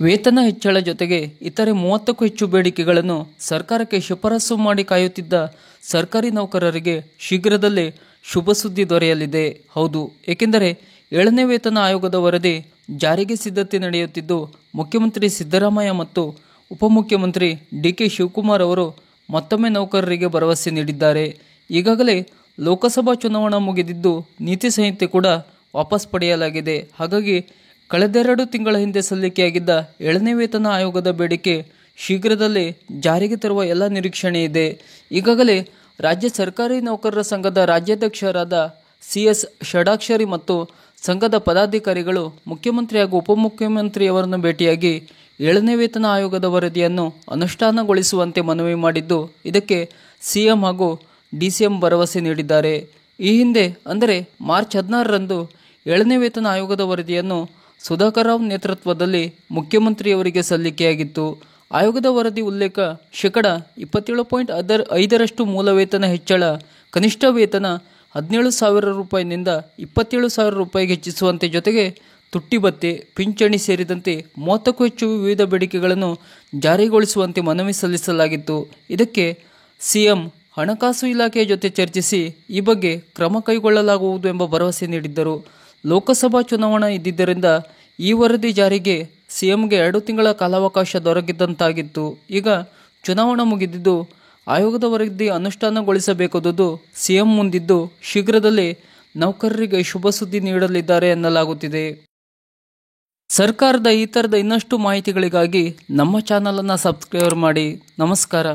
ವೇತನ ಹೆಚ್ಚಳ ಜೊತೆಗೆ ಇತರೆ 30ಕ್ಕೂ ಹೆಚ್ಚು ಬೇಡಿಕೆಗಳನ್ನು ಸರ್ಕಾರಕ್ಕೆ ಶಿಫಾರಸು ಮಾಡಿ ಕಾಯುತ್ತಿದ್ದ ಸರ್ಕಾರಿ ನೌಕರರಿಗೆ ಶೀಘ್ರದಲ್ಲೇ ಶುಭ ಸುದ್ದಿ ದೊರೆಯಲಿದೆ. ಹೌದು, ಏಕೆಂದರೆ 7ನೇ ವೇತನ ಆಯೋಗದ ವರದಿ ಜಾರಿಗೆ ಸಿದ್ಧತೆ ನಡೆಯುತ್ತಿದ್ದು, ಮುಖ್ಯಮಂತ್ರಿ ಸಿದ್ದರಾಮಯ್ಯ ಮತ್ತು ಉಪಮುಖ್ಯಮಂತ್ರಿ ಡಿ.ಕೆ. ಶಿವಕುಮಾರ್ ಅವರು ಮತ್ತೊಮ್ಮೆ ನೌಕರರಿಗೆ ಭರವಸೆ ನೀಡಿದ್ದಾರೆ. ಈಗಾಗಲೇ ಲೋಕಸಭಾ ಚುನಾವಣಾ ಮುಗಿದಿದ್ದು, ನೀತಿ ಸಂಹಿತೆ ಕೂಡ ವಾಪಸ್ ಪಡೆಯಲಾಗಿದೆ. ಹಾಗಾಗಿ ಕಳೆದೆರಡು ತಿಂಗಳ ಹಿಂದೆ ಸಲ್ಲಿಕೆಯಾಗಿದ್ದ 7ನೇ ವೇತನ ಆಯೋಗದ ಬೇಡಿಕೆ ಶೀಘ್ರದಲ್ಲೇ ಜಾರಿಗೆ ತರುವ ಎಲ್ಲ ನಿರೀಕ್ಷಣೆ ಇದೆ. ಈಗಾಗಲೇ ರಾಜ್ಯ ಸರ್ಕಾರಿ ನೌಕರರ ಸಂಘದ ರಾಜ್ಯಾಧ್ಯಕ್ಷರಾದ ಸಿ.ಎಸ್. ಷಡಾಕ್ಷರಿ ಮತ್ತು ಸಂಘದ ಪದಾಧಿಕಾರಿಗಳು ಮುಖ್ಯಮಂತ್ರಿ ಹಾಗೂ ಉಪಮುಖ್ಯಮಂತ್ರಿಯವರನ್ನು ಭೇಟಿಯಾಗಿ 7ನೇ ವೇತನ ಆಯೋಗದ ವರದಿಯನ್ನು ಅನುಷ್ಠಾನಗೊಳಿಸುವಂತೆ ಮನವಿ ಮಾಡಿದ್ದು, ಇದಕ್ಕೆ ಸಿಎಂ ಹಾಗೂ ಡಿಸಿಎಂ ಭರವಸೆ ನೀಡಿದ್ದಾರೆ. ಈ ಹಿಂದೆ ಅಂದರೆ ಮಾರ್ಚ್ 16ರಂದು 7ನೇ ವೇತನ ಆಯೋಗದ ವರದಿಯನ್ನು ಸುಧಾಕರ್ ರಾವ್ ನೇತೃತ್ವದಲ್ಲಿ ಮುಖ್ಯಮಂತ್ರಿಯವರಿಗೆ ಸಲ್ಲಿಕೆಯಾಗಿತ್ತು. ಆಯೋಗದ ವರದಿ ಉಲ್ಲೇಖ ಶೇಕಡಾ 27.5ರಷ್ಟು ಮೂಲ ವೇತನ ಹೆಚ್ಚಳ, ಕನಿಷ್ಠ ವೇತನ 17,000 ರೂಪಾಯಿನಿಂದ 27,000 ರೂಪಾಯಿಗೆ ಹೆಚ್ಚಿಸುವಂತೆ, ಜೊತೆಗೆ ತುಟ್ಟಿ ಭತ್ಯೆ, ಪಿಂಚಣಿ ಸೇರಿದಂತೆ 30ಕ್ಕೂ ಹೆಚ್ಚು ವಿವಿಧ ಬೇಡಿಕೆಗಳನ್ನು ಜಾರಿಗೊಳಿಸುವಂತೆ ಮನವಿ ಸಲ್ಲಿಸಲಾಗಿತ್ತು. ಇದಕ್ಕೆ ಸಿಎಂ ಹಣಕಾಸು ಇಲಾಖೆಯ ಜೊತೆ ಚರ್ಚಿಸಿ ಈ ಬಗ್ಗೆ ಕ್ರಮ ಕೈಗೊಳ್ಳಲಾಗುವುದು ಎಂಬ ಭರವಸೆ ನೀಡಿದ್ದರು. ಲೋಕಸಭಾ ಚುನಾವಣಾ ಇದ್ದಿದ್ದರಿಂದ ಈ ವರದಿ ಜಾರಿಗೆ ಸಿಎಂಗೆ 2 ತಿಂಗಳ ಕಾಲಾವಕಾಶ ದೊರಕಿದಂತಾಗಿತ್ತು. ಈಗ ಚುನಾವಣಾ ಮುಗಿದಿದ್ದು, ಆಯೋಗದ ವರದಿ ಅನುಷ್ಠಾನಗೊಳಿಸಬೇಕಾದುದು ಸಿಎಂ ಮುಂದಿದ್ದು, ಶೀಘ್ರದಲ್ಲೇ ನೌಕರರಿಗೆ ಶುಭ ಸುದ್ದಿ ನೀಡಲಿದ್ದಾರೆ ಎನ್ನಲಾಗುತ್ತಿದೆ. ಸರ್ಕಾರದ ಈ ಥರದ ಇನ್ನಷ್ಟು ಮಾಹಿತಿಗಳಿಗಾಗಿ ನಮ್ಮ ಚಾನಲನ್ನು ಸಬ್ಸ್ಕ್ರೈಬ್ ಮಾಡಿ. ನಮಸ್ಕಾರ.